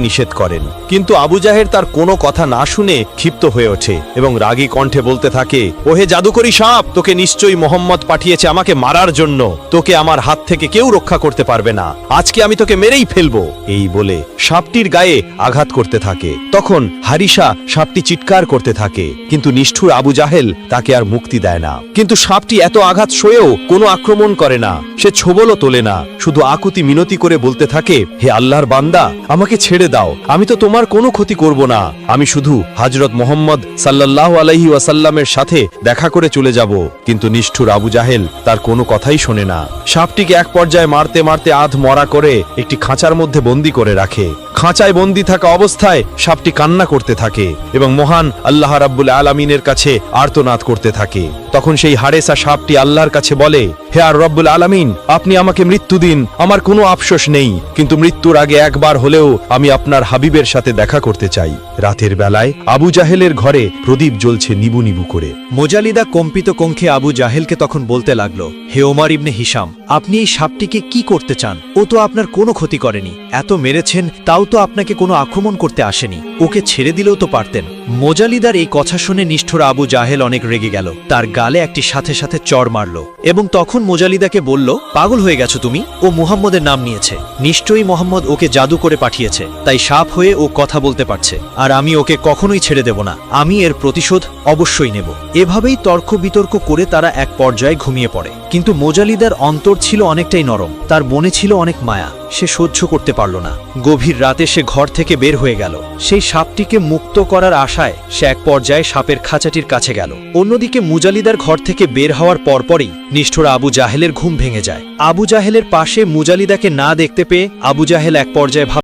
নিষেধ করেন, কিন্তু আবু জাহেল তার কোনো কথা না শুনে ক্ষিপ্ত হয়ে ওঠে এবং রাগী কণ্ঠে বলতে থাকে, ওহে জাদুকরী সাপ, তোকে নিশ্চয়ই মোহাম্মদ পাঠিয়েছে আমাকে মারার জন্য। তোকে আমার হাত থেকে কেউ রক্ষা করতে পারবে না, আজকে আমি তোকে মেরেই ফেলবো। এই বলে সাপটির গায়ে আঘাত করতে থাকে। তখন হারিসা সাপটি চিৎকার করতে থাকে, কিন্তু নিষ্ঠুর আবু জাহেল তাকে আর মুক্তি দেয় না। কিন্তু সাপটি এত আঘাত সয়েও কোনো আক্রমণ করে না, সে ছোবলও তোলে না, শুধু আকুতি মিনতি করে বলতে থাকে, হে আল্লাহর বান্দা, আমাকে ছেড়ে দাও, আমি তো তোমার কোনো ক্ষতি করব না, আমি শুধু হযরত মুহাম্মদ সাল্লাল্লাহু আলাইহি ওয়াসাল্লামের সাথে দেখা করে চলে যাব। কিন্তু নিষ্ঠুর আবু জাহেল তার কোনো কথাই শোনে না। সাপটিকে এক পর্যায়ে মারতে মারতে আধ মরা করে একটি খাঁচার মধ্যে বন্দী করে রাখে। খাঁচায় বন্দী থাকা অবস্থায় সাপটি কান্না করতে থাকে এবং মহান আল্লাহ রাব্বুল আলামিনের কাছে আর্তনাদ করতে থাকে। তখন সেই হারেসা সাপটি আল্লাহর কাছে বলে, হে আর রব্বুল আলামিন, আপনি আমাকে মৃত্যু দিন, আমার কোনো আফসোস নেই, কিন্তু মৃত্যুর আগে একবার হলেও আমি আপনার হাবিবের সাথে দেখা করতে চাই। রাতের বেলায় আবু জাহেলের ঘরে প্রদীপ জ্বলছে নিবু নিবু করে। মোজালিদা কম্পিত কণ্ঠে আবু জাহেলকে তখন বলতে লাগলো, হে ওমর ইবনে হিশাম, আপনি এই সাপটিকে কি করতে চান? ও তো আপনার কোনো ক্ষতি করেনি, এত মেরেছেন তাও তো আপনাকে কোনো আক্রমণ করতে আসেনি, ওকে ছেড়ে দিলেও তো পারতেন। মোজালিদার এই কথা শুনে নিষ্ঠুর আবু জাহেল অনেক রেগে গেল, তার গালে একটি সাথে সাথে চড় মারল এবং তখন মোজালিদাকে বলল, পাগল হয়ে গেছো তুমি, ও মুহাম্মদের নাম নিয়েছে, নিশ্চয়ই মোহাম্মদ ওকে জাদু করে পাঠিয়েছে, তাই সাপ হয়ে ও কথা বলতে পারছে, আর আমি ওকে কখনোই ছেড়ে দেব না, আমি এর প্রতিশোধ অবশ্যই নেব। এভাবেই তর্ক বিতর্ক করে তারা এক পর্যায়ে ঘুমিয়ে পড়ে। কিন্তু মোজালিদার অন্তর ছিল অনেকটাই নরম, তার মনে ছিল অনেক মায়া, সে সহ্য করতে পারল না। গভীর রাতে সে ঘর থেকে বের হয়ে গেল। সেই সাপটিকে মুক্ত করার আশায় সে এক পর্যায়ে সাপের খাঁচাটির কাছে গেল। অন্যদিকে মুজালিদার ঘর থেকে বের হওয়ার পরপরই নিষ্ঠুর আবু জাহেলের ঘুম ভেঙে যায়। আবু জাহেলের পাশে মুজালিদাকে না দেখতে পেয়ে আবু জাহেল এক পর্যায়ে